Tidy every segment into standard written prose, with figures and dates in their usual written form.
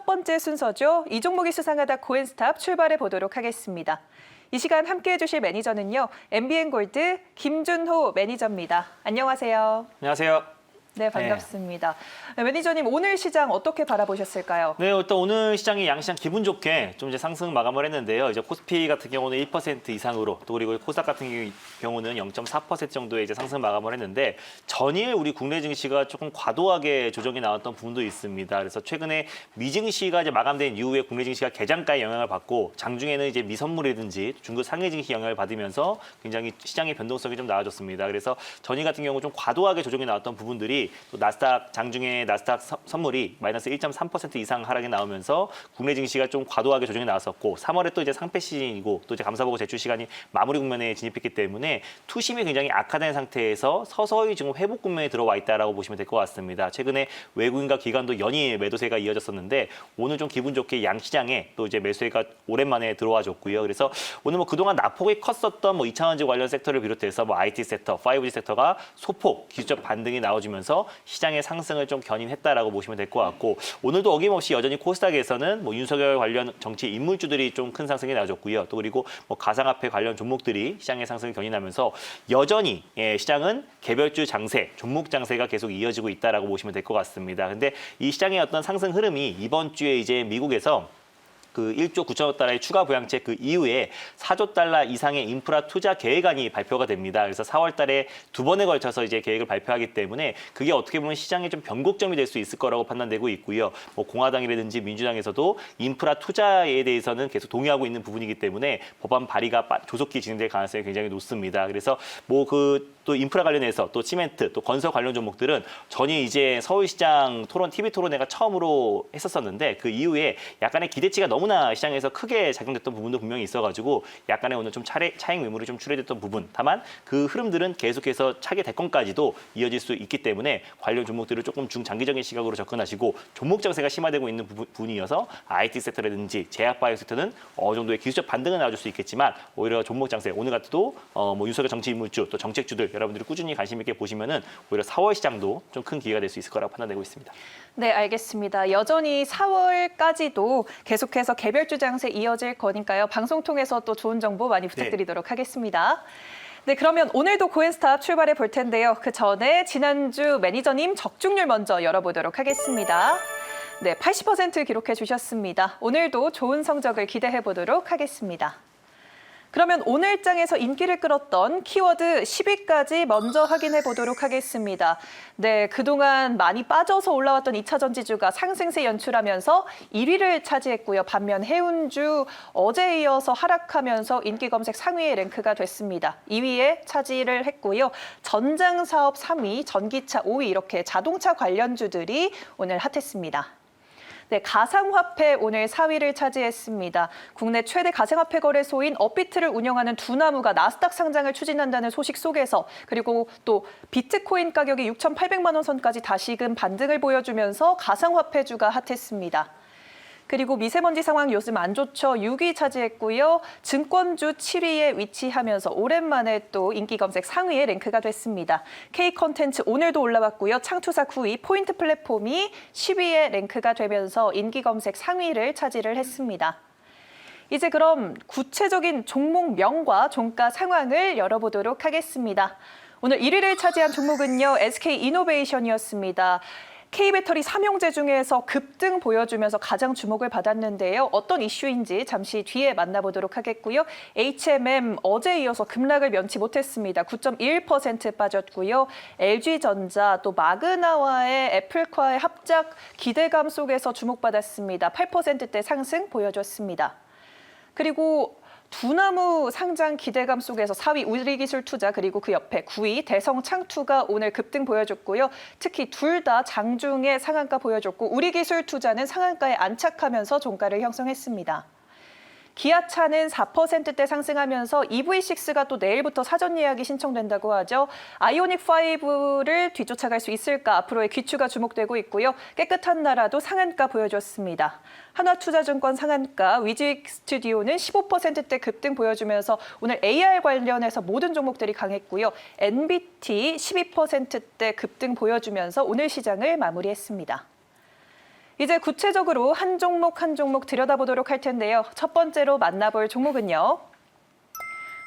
번째 순서죠. 이 종목이 수상하다 코인스탑 출발해 보도록 하겠습니다. 이 시간 함께해 주실 매니저는요. MBN골드 김준호 매니저입니다. 안녕하세요. 안녕하세요. 네, 반갑습니다. 네, 매니저님, 오늘 시장 어떻게 바라보셨을까요? 네, 일단 오늘 시장이 양시장 기분 좋게 좀 이제 상승 마감을 했는데요. 이제 코스피 같은 경우는 1% 이상으로, 또 그리고 코스닥 같은 경우는 0.4% 정도의 이제 상승 마감을 했는데 전일 우리 국내 증시가 조금 과도하게 조정이 나왔던 부분도 있습니다. 그래서 최근에 미증시가 이제 마감된 이후에 국내 증시가 개장가에 영향을 받고 장중에는 이제 미선물이든지 중국 상해 증시 영향을 받으면서 굉장히 시장의 변동성이 좀 나아졌습니다. 그래서 전일 같은 경우 좀 과도하게 조정이 나왔던 부분들이 또 나스닥 장중에 나스닥 선물이 마이너스 1.3% 이상 하락이 나오면서 국내 증시가 좀 과도하게 조정이 나왔었고 3월에 또 이제 상패 시즌이고 또 이제 감사보고 제출 시간이 마무리 국면에 진입했기 때문에 투심이 굉장히 악화된 상태에서 서서히 지금 회복 국면에 들어와 있다라고 보시면 될 것 같습니다. 최근에 외국인과 기관도 연이어 매도세가 이어졌었는데 오늘 좀 기분 좋게 양시장에 또 이제 매수세가 오랜만에 들어와 줬고요. 그래서 오늘 뭐 그동안 낙폭이 컸었던 뭐 2차원지 관련 섹터를 비롯해서 뭐 IT 섹터, 5G 섹터가 소폭 기술적 반등이 나와주면서 시장의 상승을 좀 견인했다라고 보시면 될 것 같고 오늘도 어김없이 여전히 코스닥에서는 뭐 윤석열 관련 정치 인물주들이 좀 큰 상승이 나와줬고요. 또 그리고 뭐 가상화폐 관련 종목들이 시장의 상승을 견인하면서 여전히 시장은 개별주 장세, 종목 장세가 계속 이어지고 있다라고 보시면 될 것 같습니다. 근데 이 시장의 어떤 상승 흐름이 이번 주에 이제 미국에서 그 1조 9천억 달러의 추가 부양책 그 이후에 4조 달러 이상의 인프라 투자 계획안이 발표가 됩니다. 그래서 4월 달에 두 번에 걸쳐서 이제 계획을 발표하기 때문에 그게 어떻게 보면 시장의 좀 변곡점이 될 수 있을 거라고 판단되고 있고요. 뭐 공화당이라든지 민주당에서도 인프라 투자에 대해서는 계속 동의하고 있는 부분이기 때문에 법안 발의가 조속히 진행될 가능성이 굉장히 높습니다. 그래서 뭐 또 인프라 관련해서 또 시멘트, 또 건설 관련 종목들은 전이 이제 서울시장 토론 TV 토론회가 처음으로 했었었는데 그 이후에 약간의 기대치가 너무나 시장에서 크게 작용됐던 부분도 분명히 있어가지고 약간의 오늘 좀 차익 매물이 좀 출회됐던 부분. 다만 그 흐름들은 계속해서 차기 대권까지도 이어질 수 있기 때문에 관련 종목들을 조금 중장기적인 시각으로 접근하시고 종목 장세가 심화되고 있는 부분이어서 IT 섹터라든지 제약바이오 섹터는 어느 정도의 기술적 반등은 나와줄 수 있겠지만 오히려 종목 장세 오늘 같아도 뭐 윤석열 정치 인물주 또 정책주들 여러분들이 꾸준히 관심 있게 보시면은 오히려 4월 시장도 좀 큰 기회가 될 수 있을 거라고 판단되고 있습니다. 네, 알겠습니다. 여전히 4월까지도 계속해서 개별주 장세 이어질 거니까요. 방송 통해서 또 좋은 정보 많이 부탁드리도록 하겠습니다. 네, 그러면 오늘도 코인스탑 출발해 볼 텐데요. 그 전에 지난주 매니저님 적중률 먼저 열어보도록 하겠습니다. 네, 80% 기록해 주셨습니다. 오늘도 좋은 성적을 기대해 보도록 하겠습니다. 그러면 오늘 장에서 인기를 끌었던 키워드 10위까지 먼저 확인해 보도록 하겠습니다. 네, 그동안 많이 빠져서 올라왔던 2차전 지주가 상승세 연출하면서 1위를 차지했고요. 반면 해운주 어제에 이어서 하락하면서 인기 검색 상위의 랭크가 됐습니다. 2위에 차지를 했고요. 전장사업 3위, 전기차 5위 이렇게 자동차 관련주들이 오늘 핫했습니다. 네, 가상화폐 오늘 4위를 차지했습니다. 국내 최대 가상화폐 거래소인 업비트를 운영하는 두나무가 나스닥 상장을 추진한다는 소식 속에서 그리고 또 비트코인 가격이 6,800만 원 선까지 다시금 반등을 보여주면서 가상화폐주가 핫했습니다. 그리고 미세먼지 상황 요즘 안 좋죠. 6위 차지했고요. 증권주 7위에 위치하면서 오랜만에 또 인기 검색 상위에 랭크가 됐습니다. K컨텐츠 오늘도 올라왔고요. 창투사 9위, 포인트 플랫폼이 10위에 랭크가 되면서 인기 검색 상위를 차지를 했습니다. 이제 그럼 구체적인 종목명과 종가 상황을 열어보도록 하겠습니다. 오늘 1위를 차지한 종목은요. SK이노베이션이었습니다. K배터리 3형제 중에서 급등 보여주면서 가장 주목을 받았는데요. 어떤 이슈인지 잠시 뒤에 만나보도록 하겠고요. HMM 어제 이어서 급락을 면치 못했습니다. 9.1% 빠졌고요. LG전자 또 마그나와의 애플과의 합작 기대감 속에서 주목받았습니다. 8%대 상승 보여줬습니다. 그리고 두나무 상장 기대감 속에서 4위 우리기술투자 그리고 그 옆에 9위 대성창투가 오늘 급등 보여줬고요. 특히 둘 다 장중에 상한가 보여줬고 우리기술투자는 상한가에 안착하면서 종가를 형성했습니다. 기아차는 4%대 상승하면서 EV6가 또 내일부터 사전 예약이 신청된다고 하죠. 아이오닉5를 뒤쫓아갈 수 있을까 앞으로의 귀추가 주목되고 있고요. 깨끗한 나라도 상한가 보여줬습니다. 한화투자증권 상한가, 위직 스튜디오는 15%대 급등 보여주면서 오늘 AR 관련해서 모든 종목들이 강했고요. NBT 12%대 급등 보여주면서 오늘 시장을 마무리했습니다. 이제 구체적으로 한 종목 한 종목 들여다보도록 할 텐데요. 첫 번째로 만나볼 종목은요.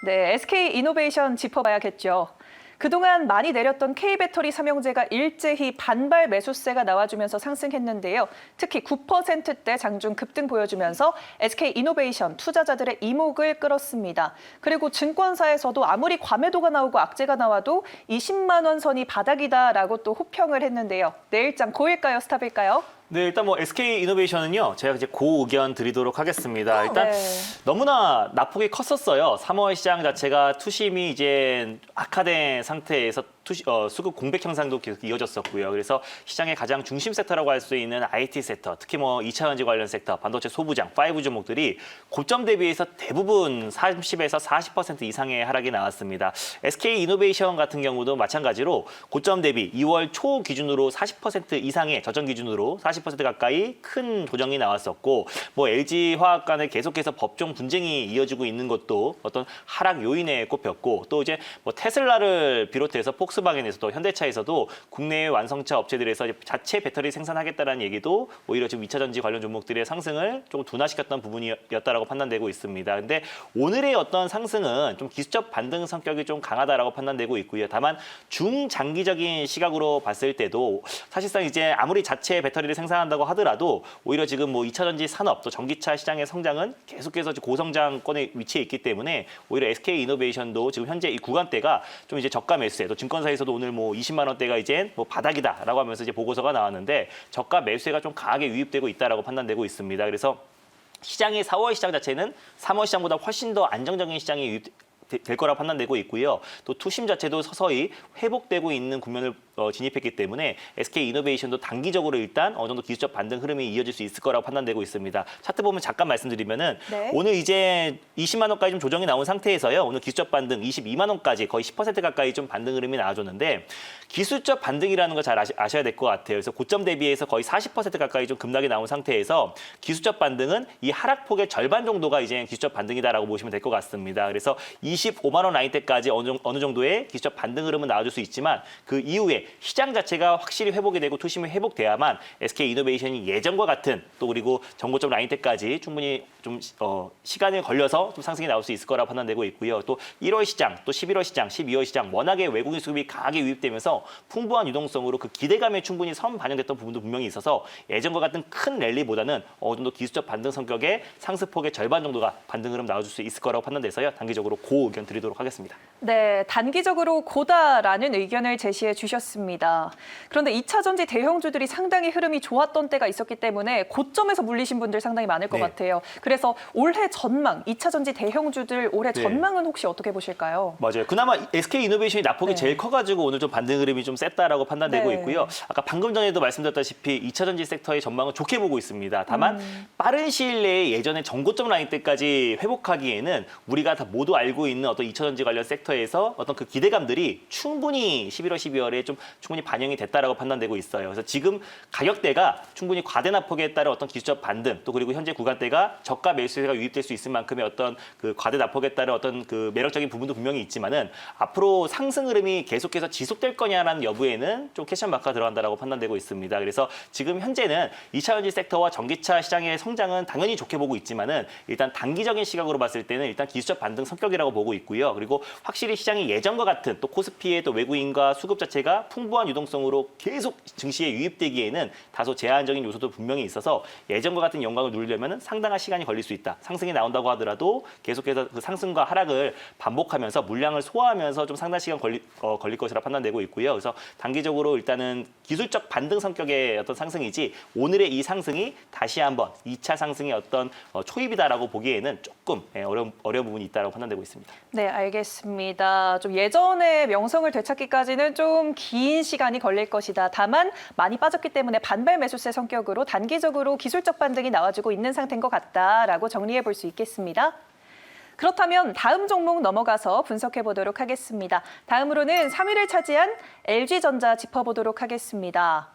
네, SK 이노베이션 짚어봐야겠죠. 그동안 많이 내렸던 K배터리 삼형제가 일제히 반발 매수세가 나와주면서 상승했는데요. 특히 9%대 장중 급등 보여주면서 SK 이노베이션 투자자들의 이목을 끌었습니다. 그리고 증권사에서도 아무리 과매도가 나오고 악재가 나와도 20만 원 선이 바닥이다라고 또 호평을 했는데요. 내일장 고일까요, 스탑일까요? 네, 일단 뭐 SK 이노베이션은요, 제가 이제 고 의견 드리도록 하겠습니다. 일단 네. 너무나 낙폭이 컸었어요. 3월 시장 자체가 투심이 이제 악화된 상태에서 수급 공백 형상도 계속 이어졌었고요. 그래서 시장의 가장 중심 섹터라고 할 수 있는 IT 섹터, 특히 뭐 2차 전지 관련 섹터, 반도체 소부장, 5 종목들이 고점 대비해서 대부분 30에서 40% 이상의 하락이 나왔습니다. SK 이노베이션 같은 경우도 마찬가지로 고점 대비 2월 초 기준으로 40% 이상의 저점 기준으로 40% 가까이 큰 조정이 나왔었고, 뭐 LG 화학 간에 계속해서 법정 분쟁이 이어지고 있는 것도 어떤 하락 요인에 꼽혔고, 또 이제 뭐 테슬라를 비롯해서 폭스바겐에서도 현대차에서도 국내의 완성차 업체들에서 자체 배터리 생산하겠다는 얘기도 오히려 지금 2차 전지 관련 종목들의 상승을 조금 둔화시켰던 부분이었다라고 판단되고 있습니다. 근데 오늘의 어떤 상승은 좀 기술적 반등 성격이 좀 강하다라고 판단되고 있고요. 다만 중장기적인 시각으로 봤을 때도 사실상 이제 아무리 자체 배터리를 생산한다고 하더라도 오히려 지금 뭐 2차 전지 산업 또 전기차 시장의 성장은 계속해서 고성장권에 위치해 있기 때문에 오히려 SK 이노베이션도 지금 현재 이 구간대가 좀 이제 저가 매수세, 또 증권사에서도 오늘 뭐 20만 원대가 이제 뭐 바닥이다라고 하면서 이제 보고서가 나왔는데 저가 매수세가 좀 강하게 유입되고 있다라고 판단되고 있습니다. 그래서 시장의 4월 시장 자체는 3월 시장보다 훨씬 더 안정적인 시장이 될 거라고 판단되고 있고요. 또 투심 자체도 서서히 회복되고 있는 국면을 진입했기 때문에 SK 이노베이션도 단기적으로 일단 어느 정도 기술적 반등 흐름이 이어질 수 있을 거라고 판단되고 있습니다. 차트 보면 잠깐 말씀드리면은 네. 오늘 이제 20만 원까지 좀 조정이 나온 상태에서요. 오늘 기술적 반등 22만 원까지 거의 10% 가까이 좀 반등 흐름이 나와줬는데 기술적 반등이라는 거 잘 아셔야 될 것 같아요. 그래서 고점 대비해서 거의 40% 가까이 좀 급락이 나온 상태에서 기술적 반등은 이 하락폭의 절반 정도가 이제 기술적 반등이다라고 보시면 될 것 같습니다. 그래서 25만 원 라인 때까지 어느 정도의 기술적 반등 흐름은 나와줄 수 있지만 그 이후에 시장 자체가 확실히 회복이 되고 투심이 회복돼야만 SK 이노베이션이 예전과 같은 또 그리고 전고점 라인 때까지 충분히 좀 시간이 걸려서 좀 상승이 나올 수 있을 거라고 판단되고 있고요. 또 1월 시장, 또 11월 시장, 12월 시장 워낙에 외국인 수급이 강하게 유입되면서 풍부한 유동성으로 그 기대감에 충분히 반영됐던 부분도 분명히 있어서 예전과 같은 큰 랠리보다는 어느 정도 기술적 반등 성격의 상승폭의 절반 정도가 반등 흐름 나와줄 수 있을 거라고 판단돼서요. 단기적으로 고 의견 드리도록 하겠습니다. 네, 단기적으로 고다라는 의견을 제시해 주셨습니다. 그런데 2차 전지 대형주들이 상당히 흐름이 좋았던 때가 있었기 때문에 고점에서 물리신 분들 상당히 많을 것 네. 같아요. 그래서 올해 전망, 2차 전지 대형주들 올해 네. 전망은 혹시 어떻게 보실까요? 맞아요. 그나마 SK 이노베이션이 낙폭이 네. 제일 커가지고 오늘 좀 반등 흐름이 좀 셌다라고 판단되고 네. 있고요. 아까 방금 전에도 말씀드렸다시피 2차 전지 섹터의 전망은 좋게 보고 있습니다. 다만 빠른 시일 내에 예전에 전고점 라인 때까지 회복하기에는 우리가 다 모두 알고 있는 어떤 2차 전지 관련 섹터에서 어떤 그 기대감들이 충분히 11월, 12월에 좀 충분히 반영이 됐다라고 판단되고 있어요. 그래서 지금 가격대가 충분히 과대 낙폭에 따른 어떤 기술적 반등 또 그리고 현재 구간대가 저가 매수세가 유입될 수 있을 만큼의 어떤 그 과대 낙폭에 따른 어떤 그 매력적인 부분도 분명히 있지만은 앞으로 상승 흐름이 계속해서 지속될 거냐라는 여부에는 좀 캐션 마크가 들어간다라고 판단되고 있습니다. 그래서 지금 현재는 2차 전지 섹터와 전기차 시장의 성장은 당연히 좋게 보고 있지만은 일단 단기적인 시각으로 봤을 때는 일단 기술적 반등 성격이라고 보고 있고요. 그리고 확실히 시장이 예전과 같은 또 코스피의 또 외국인과 수급 자체가 풍부한 유동성으로 계속 증시에 유입되기에는 다소 제한적인 요소도 분명히 있어서 예전과 같은 영광을 누리려면 상당한 시간이 걸릴 수 있다. 상승이 나온다고 하더라도 계속해서 그 상승과 하락을 반복하면서 물량을 소화하면서 좀 상당한 시간 걸릴 것이라 판단되고 있고요. 그래서 단기적으로 일단은 기술적 반등 성격의 어떤 상승이지 오늘의 이 상승이 다시 한번 2차 상승의 어떤 초입이다라고 보기에는 조금 어려운 부분이 있다고 판단되고 있습니다. 네, 알겠습니다. 좀 예전의 명성을 되찾기까지는 좀 긴 시간이 걸릴 것이다. 다만 많이 빠졌기 때문에 반발 매수세 성격으로 단기적으로 기술적 반등이 나와주고 있는 상태인 것 같다라고 정리해 볼 수 있겠습니다. 그렇다면 다음 종목 넘어가서 분석해 보도록 하겠습니다. 다음으로는 3위를 차지한 LG전자 짚어보도록 하겠습니다.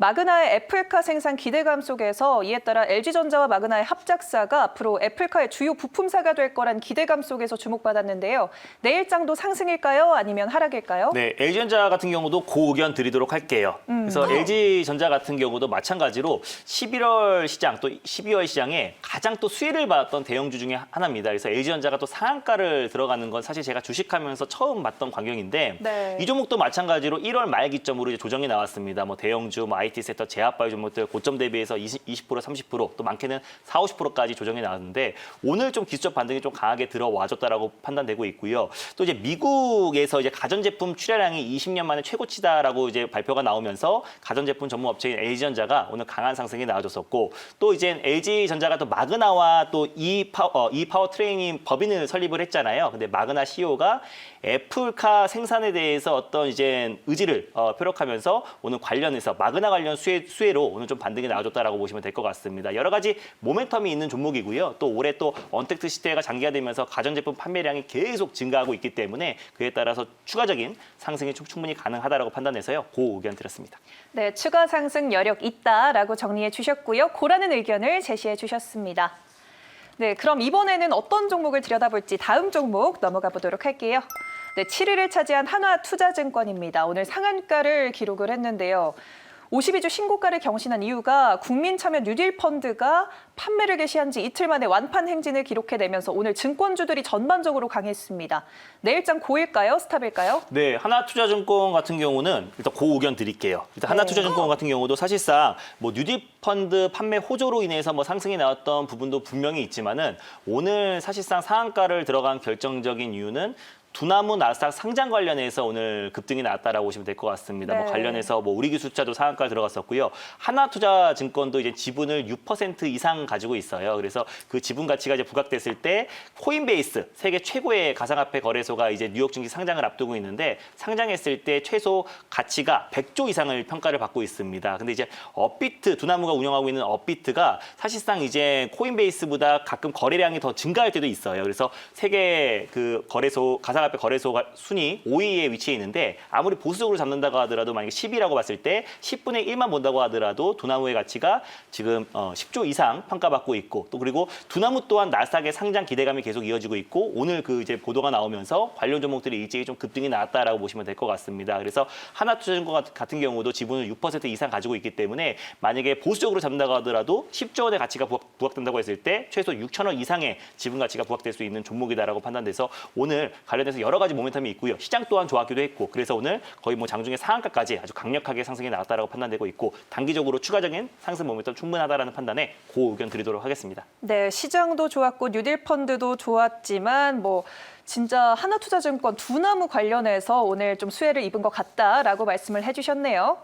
마그나의 애플카 생산 기대감 속에서 이에 따라 LG전자와 마그나의 합작사가 앞으로 애플카의 주요 부품사가 될 거란 기대감 속에서 주목받았는데요. 내일장도 상승일까요? 아니면 하락일까요? 네, LG전자 같은 경우도 그 의견 드리도록 할게요. 그래서 LG전자 같은 경우도 마찬가지로 11월 시장 또 12월 시장에 가장 또 수혜를 받았던 대형주 중에 하나입니다. 그래서 LG전자가 또 상한가를 들어가는 건 사실 제가 주식하면서 처음 봤던 광경인데 네. 이 종목도 마찬가지로 1월 말 기점으로 이제 조정이 나왔습니다. 뭐 대형주, 뭐 IT 섹터, 제약바이오 종목들 고점 대비해서 20%, 30%, 또 많게는 40, 50%까지 조정이 나왔는데 오늘 좀 기술적 반등이 좀 강하게 들어와줬다라고 판단되고 있고요. 또 이제 미국에서 이제 가전제품 출하량이 20년 만에 최고치다라고 이제 발표가 나오면서 가전제품 전문 업체인 LG전자가 오늘 강한 상승이 나와줬었고 또 이제 LG전자가 또 마그나와 또 이파워 트레이닝 법인을 설립을 했잖아요. 근데 마그나 CEO가 애플카 생산에 대해서 어떤 이제 의지를 표력하면서 오늘 관련해서 마그나 관련 수혜로 오늘 좀 반등이 나와줬다라고 보시면 될 것 같습니다. 여러 가지 모멘텀이 있는 종목이고요. 또 올해 또 언택트 시대가 장기화되면서 가전제품 판매량이 계속 증가하고 있기 때문에 그에 따라서 추가적인 상승이 충분히 가능하다라고 판단해서요. 그 의견 드렸습니다. 네, 추가 상승 여력 있다라고 정리해 주셨고요. 고라는 의견을 제시해 주셨습니다. 네, 그럼 이번에는 어떤 종목을 들여다볼지 다음 종목 넘어가 보도록 할게요. 네, 7위를 차지한 한화투자증권입니다. 오늘 상한가를 기록을 했는데요. 52주 신고가를 경신한 이유가 국민참여 뉴딜 펀드가 판매를 개시한 지 이틀 만에 완판 행진을 기록해내면서 오늘 증권주들이 전반적으로 강했습니다. 내일장 고일까요? 스탑일까요? 네, 하나투자증권 같은 경우는 일단 그 의견 드릴게요. 일단 하나투자증권 같은 경우도 사실상 뭐 뉴딜 펀드 판매 호조로 인해서 뭐 상승이 나왔던 부분도 분명히 있지만은 오늘 사실상 상한가를 들어간 결정적인 이유는 두나무 나스닥 상장 관련해서 오늘 급등이 나왔다라고 보시면 될 것 같습니다. 네. 뭐 관련해서 뭐 우리기술자도 상한가 들어갔었고요. 하나투자증권도 이제 지분을 6% 이상 가지고 있어요. 그래서 그 지분 가치가 이제 부각됐을 때 코인베이스 세계 최고의 가상화폐 거래소가 이제 뉴욕 증시 상장을 앞두고 있는데 상장했을 때 최소 가치가 100조 이상을 평가를 받고 있습니다. 근데 이제 업비트 두나무가 운영하고 있는 업비트가 사실상 이제 코인베이스보다 가끔 거래량이 더 증가할 때도 있어요. 그래서 세계 그 거래소 가상화폐 거래소가 순위 5위에 위치해 있는데 아무리 보수적으로 잡는다고 하더라도 만약에 10위라고 봤을 때 10분의 1만 본다고 하더라도 두나무의 가치가 지금 10조 이상 평가받고 있고 또 그리고 두나무 또한 나스닥의 상장 기대감이 계속 이어지고 있고 오늘 그 이제 보도가 나오면서 관련 종목들이 일제히 좀 급등이 나왔다라고 보시면 될 것 같습니다. 그래서 하나투자증권 같은 경우도 지분을 6% 이상 가지고 있기 때문에 만약에 보수적으로 잡는다고 하더라도 10조 원의 가치가 부각된다고 했을 때 최소 6천억 이상의 지분 가치가 부각될 수 있는 종목이다라고 판단돼서 오늘 관련해서 여러 가지 모멘텀이 있고요. 시장 또한 좋았기도 했고 그래서 오늘 거의 뭐 장중에 상한가까지 아주 강력하게 상승이 나왔다라고 판단되고 있고 단기적으로 추가적인 상승 모멘텀 충분하다라는 판단에 그 의견 드리도록 하겠습니다. 네, 시장도 좋았고 뉴딜 펀드도 좋았지만 뭐 진짜 하나투자증권 두나무 관련해서 오늘 좀 수혜를 입은 것 같다라고 말씀을 해주셨네요.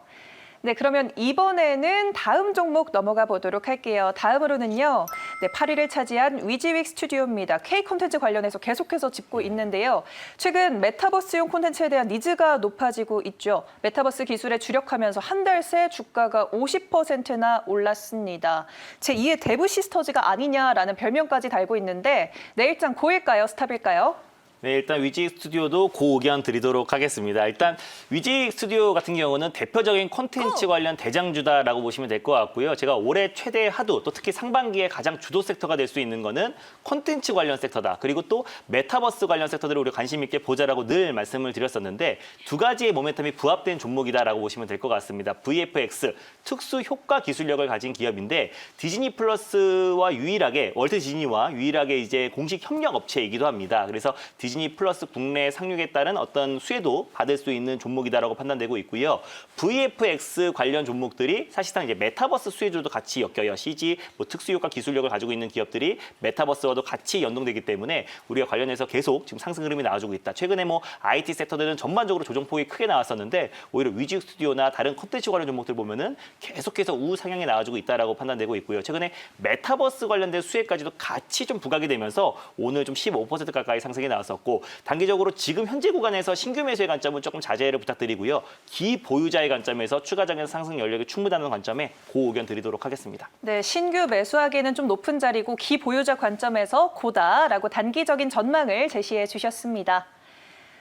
네, 그러면 이번에는 다음 종목 넘어가 보도록 할게요. 다음으로는요, 네, 8위를 차지한 위지윅 스튜디오입니다. K 콘텐츠 관련해서 계속해서 짚고 있는데요. 최근 메타버스용 콘텐츠에 대한 니즈가 높아지고 있죠. 메타버스 기술에 주력하면서 한 달 새 주가가 50%나 올랐습니다. 제2의 데브 시스터즈가 아니냐라는 별명까지 달고 있는데 내일장 고일까요? 스탑일까요? 네, 일단 위직 스튜디오도 그 의견 드리도록 하겠습니다. 일단 위직 스튜디오 같은 경우는 대표적인 콘텐츠 관련 대장주다라고 보시면 될 것 같고요. 제가 올해 최대 하두 또 특히 상반기에 가장 주도 섹터가 될 수 있는 거는 콘텐츠 관련 섹터다. 그리고 또 메타버스 관련 섹터들을 우리 관심 있게 보자라고 늘 말씀을 드렸었는데 두 가지의 모멘텀이 부합된 종목이다라고 보시면 될 것 같습니다. VFX 특수 효과 기술력을 가진 기업인데 디즈니 플러스와 유일하게 월트 디즈니와 유일하게 이제 공식 협력 업체이기도 합니다. 그래서 디즈니 플러스 국내 상륙에 따른 어떤 수혜도 받을 수 있는 종목이다라고 판단되고 있고요. VFX 관련 종목들이 사실상 이제 메타버스 수혜주도 같이 엮여요. CG 뭐 특수효과 기술력을 가지고 있는 기업들이 메타버스와도 같이 연동되기 때문에 우리가 관련해서 계속 지금 상승 흐름이 나와주고 있다. 최근에 뭐 IT 섹터들은 전반적으로 조정폭이 크게 나왔었는데 오히려 위직 스튜디오나 다른 콘텐츠 관련 종목들 보면은 계속해서 우상향이 나와주고 있다라고 판단되고 있고요. 최근에 메타버스 관련된 수혜까지도 같이 좀 부각이 되면서 오늘 좀 15% 가까이 상승이 나왔었고 단기적으로 지금 현재 구간에서 신규 매수의 관점은 조금 자제를 부탁드리고요. 기보유자의 관점에서 추가적인 상승 여력이 충분하다는 관점에 고 의견 드리도록 하겠습니다. 네, 신규 매수하기에는 좀 높은 자리고 기보유자 관점에서 고다라고 단기적인 전망을 제시해 주셨습니다.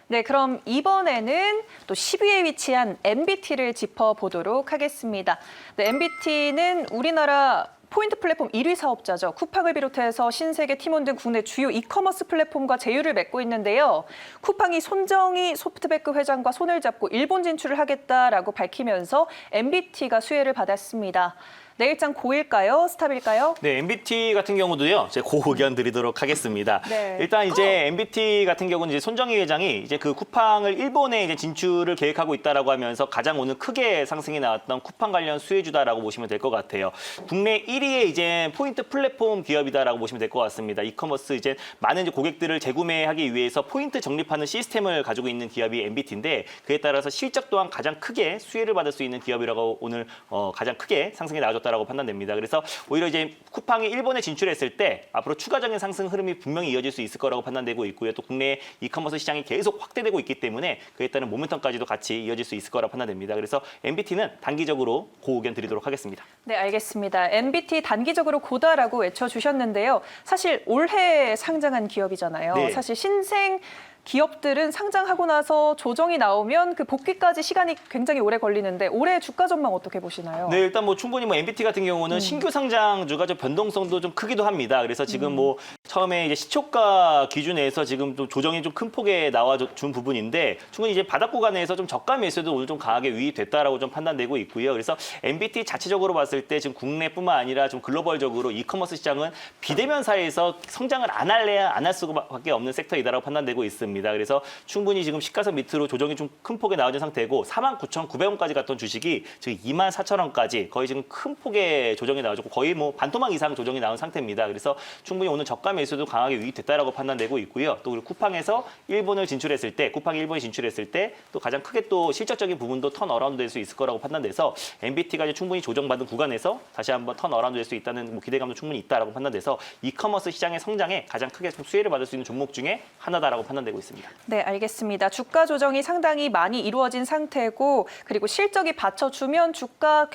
네, 네, 그럼 이번에는 또 10위에 위치한 MBT를 짚어보도록 하겠습니다. 네, MBT는 우리나라 포인트 플랫폼 1위 사업자죠. 쿠팡을 비롯해서 신세계, 티몬 등 국내 주요 이커머스 플랫폼과 제휴를 맺고 있는데요. 쿠팡이 손정희 소프트뱅크 회장과 손을 잡고 일본 진출을 하겠다라고 밝히면서 MBT가 수혜를 받았습니다. 내일장 고일까요? 스탑일까요? 네, MBT 같은 경우도요. 제 고 의견 드리도록 하겠습니다. 네. 일단 이제 MBT 같은 경우는 이제 손정희 회장이 이제 그 쿠팡을 일본에 이제 진출을 계획하고 있다라고 하면서 가장 오늘 크게 상승이 나왔던 쿠팡 관련 수혜주다라고 보시면 될 것 같아요. 국내 1위의 이제 포인트 플랫폼 기업이다라고 보시면 될 것 같습니다. 이커머스 이제 많은 이제 고객들을 재구매하기 위해서 포인트 적립하는 시스템을 가지고 있는 기업이 MBT인데 그에 따라서 실적 또한 가장 크게 수혜를 받을 수 있는 기업이라고 오늘 가장 크게 상승이 나와줬다라고 판단됩니다. 그래서 오히려 이제 쿠팡이 일본에 진출했을 때 앞으로 추가적인 상승 흐름이 분명히 이어질 수 있을 거라고 판단되고 있고요. 또 국내 이커머스 시장이 계속 확대되고 있기 때문에 그에 따른 모멘텀까지도 같이 이어질 수 있을 거라고 판단됩니다. 그래서 MBT는 단기적으로 고 의견 드리도록 하겠습니다. 네, 알겠습니다. MBT 단기적으로 고다라고 외쳐주셨는데요. 사실 올해 상장한 기업이잖아요. 네. 사실 신생 기업들은 상장하고 나서 조정이 나오면 그 복귀까지 시간이 굉장히 오래 걸리는데 올해 주가 전망 어떻게 보시나요? 네, 일단 뭐 충분히 뭐 MBT 같은 경우는 신규 상장주가 좀 변동성도 좀 크기도 합니다. 그래서 지금 뭐 처음에 이제 시초가 기준에서 지금 좀 조정이 좀 큰 폭에 나와준 부분인데 충분히 이제 바닥 구간에서 좀 저가 매수도 오늘 좀 강하게 유입됐다라고 좀 판단되고 있고요. 그래서 MBT 자체적으로 봤을 때 지금 국내뿐만 아니라 좀 글로벌적으로 이커머스 시장은 비대면사에서 성장을 안 할래야 안 할 수밖에 없는 섹터이다라고 판단되고 있습니다. 그래서 충분히 지금 시가선 밑으로 조정이 좀 큰 폭에 나와준 상태고 49,900원까지 갔던 주식이 지금 24,000원까지 거의 지금 큰 폭의 조정이 나와줬고 거의 뭐 반토막 이상 조정이 나온 상태입니다. 그래서 충분히 오늘 저가 매수도 강하게 유입됐다라고 판단되고 있고요. 또 그리고 쿠팡에서 일본을 진출했을 때, 쿠팡이 일본에 진출했을 때 또 가장 크게 또 실적적인 부분도 턴 어라운드 될 수 있을 거라고 판단돼서 MBT가 이제 충분히 조정받은 구간에서 다시 한번 턴 어라운드 될 수 있다는 뭐 기대감도 충분히 있다라고 판단돼서 이커머스 시장의 성장에 가장 크게 좀 수혜를 받을 수 있는 종목 중에 하나다라고 판단되고 있습니다. 네, 알겠습니다. 주가 조정이 상당히 많이 이루어진 상태고 그리고 실적이 받쳐주면 주가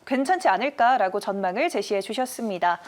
괜찮지 않을까라고 전망을 제시해 주셨습니다.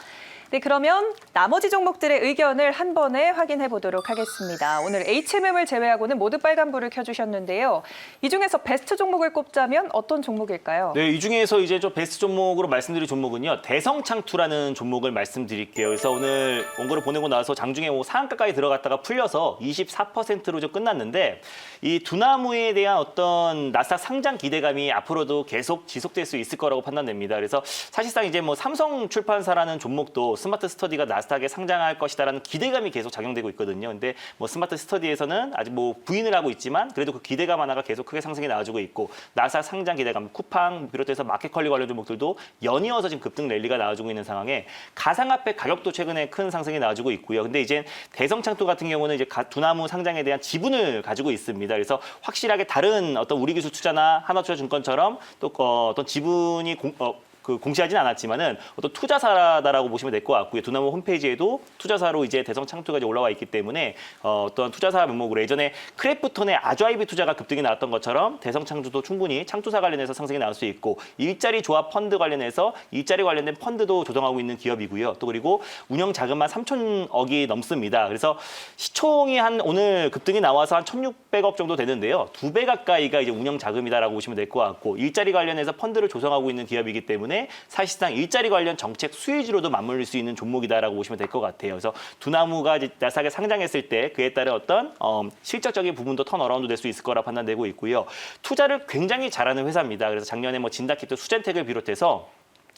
네, 그러면 나머지 종목들의 의견을 한 번에 확인해 보도록 하겠습니다. 오늘 HMM을 제외하고는 모두 빨간불을 켜주셨는데요. 이 중에서 베스트 종목을 꼽자면 어떤 종목일까요? 네, 이 중에서 이제 좀 베스트 종목으로 말씀드릴 종목은요. 대성창투라는 종목을 말씀드릴게요. 그래서 오늘 원고를 보내고 나서 장중에 상한가까지 들어갔다가 풀려서 24%로 좀 끝났는데 이 두나무에 대한 어떤 나스닥 상장 기대감이 앞으로도 계속 지속될 수 있을 거라고 판단됩니다. 그래서 사실상 이제 뭐 삼성출판사라는 종목도 스마트 스터디가 나스닥에 상장할 것이다라는 기대감이 계속 작용되고 있거든요. 근데 뭐 스마트 스터디에서는 아직 뭐 부인을 하고 있지만 그래도 그 기대감 하나가 계속 크게 상승이 나와주고 있고 나스닥 상장 기대감, 쿠팡 비롯해서 마켓컬리 관련 종목들도 연이어서 지금 급등 랠리가 나와주고 있는 상황에 가상화폐 가격도 최근에 큰 상승이 나와주고 있고요. 근데 이제 대성창투 같은 경우는 이제 두나무 상장에 대한 지분을 가지고 있습니다. 그래서 확실하게 다른 어떤 우리기술 투자나 하나투자증권처럼 또 어떤 지분이 공시하진 않았지만은 어떤 투자사다라고 보시면 될 것 같고요. 두나무 홈페이지에도 투자사로 이제 대성창투가 이제 올라와 있기 때문에 어떤 투자사 명목으로 예전에 크래프톤의 아주아이비 투자가 급등이 나왔던 것처럼 대성창투도 충분히 창투사 관련해서 상승이 나올 수 있고 일자리 조합 펀드 관련해서 일자리 관련된 펀드도 조성하고 있는 기업이고요. 또 그리고 운영 자금만 3,000억이 넘습니다. 그래서 시총이 한 오늘 급등이 나와서 한 1,600억 정도 되는데요. 2배 가까이가 이제 운영 자금이다라고 보시면 될 것 같고 일자리 관련해서 펀드를 조성하고 있는 기업이기 때문에 사실상 일자리 관련 정책 수혜주로도 맞물릴 수 있는 종목이다라고 보시면 될 것 같아요. 그래서 두나무가 이제 나스닥에 상장했을 때 그에 따른 어떤 실적적인 부분도 턴 어라운드 될 수 있을 거라 판단되고 있고요. 투자를 굉장히 잘하는 회사입니다. 그래서 작년에 뭐 진다키트, 수젠텍을 비롯해서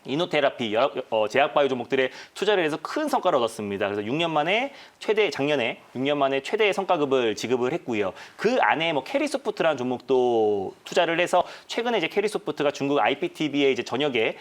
이노테라피, 제약바이오 종목들에 투자를 해서 큰 성과를 얻었습니다. 그래서 6년 만에 작년에 6년 만에 최대의 성과급을 지급을 했고요. 그 안에 뭐 캐리소프트라는 종목도 투자를 해서 최근에 이제 캐리소프트가 중국 IPTV에 이제 저녁에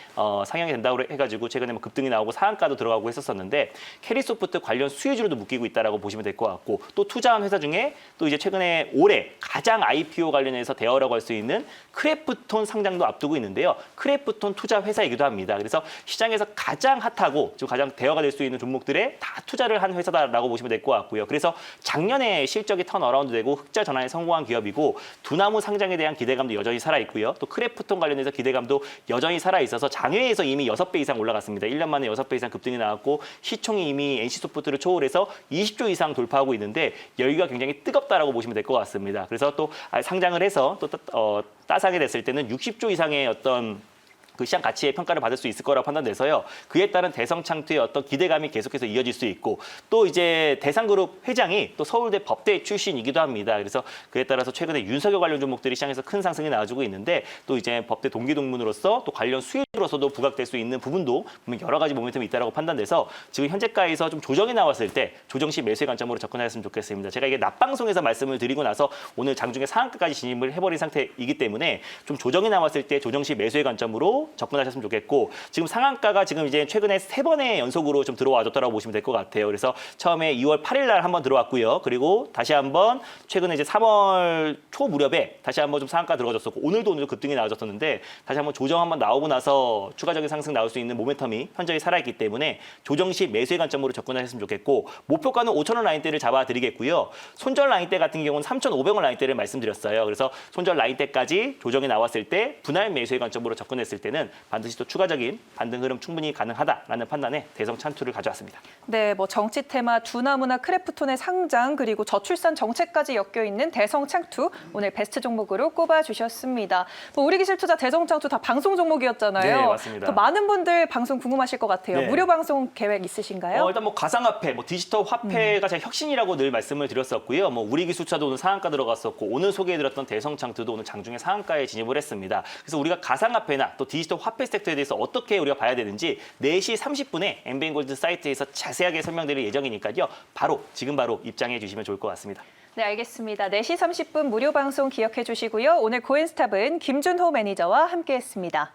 상영이 된다고 해가지고 최근에 뭐 급등이 나오고 상한가도 들어가고 했었었는데 캐리소프트 관련 수혜주로도 묶이고 있다라고 보시면 될 것 같고 또 투자한 회사 중에 또 이제 최근에 올해 가장 IPO 관련해서 대어라고 할 수 있는 크래프톤 상장도 앞두고 있는데요. 크래프톤 투자 회사이기도 합니다. 있습니다. 그래서 시장에서 가장 핫하고 지금 가장 대어가 될 수 있는 종목들에 다 투자를 한 회사다라고 보시면 될 것 같고요. 그래서 작년에 실적이 턴어라운드되고 흑자 전환에 성공한 기업이고 두나무 상장에 대한 기대감도 여전히 살아있고요. 또 크래프톤 관련해서 기대감도 여전히 살아있어서 장외에서 이미 6배 이상 올라갔습니다. 1년 만에 6배 이상 급등이 나왔고 시총이 이미 NC소프트를 초월해서 20조 이상 돌파하고 있는데 열기가 굉장히 뜨겁다라고 보시면 될 것 같습니다. 그래서 또 상장을 해서 또 따상이 됐을 때는 60조 이상의 어떤 그 시장 가치의 평가를 받을 수 있을 거라고 판단돼서요. 그에 따른 대성창투의 어떤 기대감이 계속해서 이어질 수 있고 또 이제 대상그룹 회장이 또 서울대 법대 출신이기도 합니다. 그래서 그에 따라서 최근에 윤석열 관련 종목들이 시장에서 큰 상승이 나와주고 있는데 또 이제 법대 동기동문으로서 또 관련 수혜주로서도 부각될 수 있는 부분도 분명 여러 가지 모멘텀이 있다고 판단돼서 지금 현재가에서 좀 조정이 나왔을 때 조정 시 매수의 관점으로 접근하셨으면 좋겠습니다. 제가 이게 낮방송에서 말씀을 드리고 나서 오늘 장중에 상한가까지 진입을 해버린 상태이기 때문에 좀 조정이 나왔을 때 조정 시 매수의 관점으로 접근하셨으면 좋겠고 지금 상한가가 지금 이제 최근에 3번의 연속으로 좀 들어와줬다라고 보시면 될 것 같아요. 그래서 처음에 2월 8일 날 한번 들어왔고요. 그리고 다시 한번 최근에 이제 3월 초 무렵에 다시 한번 좀 상한가 들어가줬었고 오늘도 오늘 급등이 나와줬었는데 다시 한번 조정 한번 나오고 나서 추가적인 상승 나올 수 있는 모멘텀이 현저히 살아있기 때문에 조정 시 매수의 관점으로 접근하셨으면 좋겠고 목표가는 5,000원 라인대를 잡아드리겠고요. 손절 라인대 같은 경우는 3,500원 라인대를 말씀드렸어요. 그래서 손절 라인대까지 조정이 나왔을 때 분할 매수의 관점으로 접근했을 때는 반드시 또 추가적인 반등 흐름 충분히 가능하다라는 판단에 대성 찬투를 가져왔습니다. 네, 뭐 정치 테마 두나무나 크래프톤의 상장 그리고 저출산 정책까지 엮여 있는 대성 창투 오늘 베스트 종목으로 꼽아주셨습니다. 뭐 우리 기술 투자 대성 창투 다 방송 종목이었잖아요. 네, 맞습니다. 더 많은 분들 방송 궁금하실 것 같아요. 네. 무료 방송 계획 있으신가요? 일단 뭐 가상화폐, 뭐 디지털 화폐가 제가 혁신이라고 늘 말씀을 드렸었고요. 뭐 우리 기술 투자도 오늘 상한가 들어갔었고 오늘 소개해드렸던 대성 창투도 오늘 장중에 상한가에 진입을 했습니다. 그래서 우리가 가상화폐나 또 디지털 화폐 섹터에 대해서 어떻게 우리가 봐야 되는지 4시 30분에 엠베인골드 사이트에서 자세하게 설명드릴 예정이니까요. 지금 바로 입장해 주시면 좋을 것 같습니다. 네, 알겠습니다. 4시 30분 무료 방송 기억해 주시고요. 오늘 고인스탑은 김준호 매니저와 함께했습니다.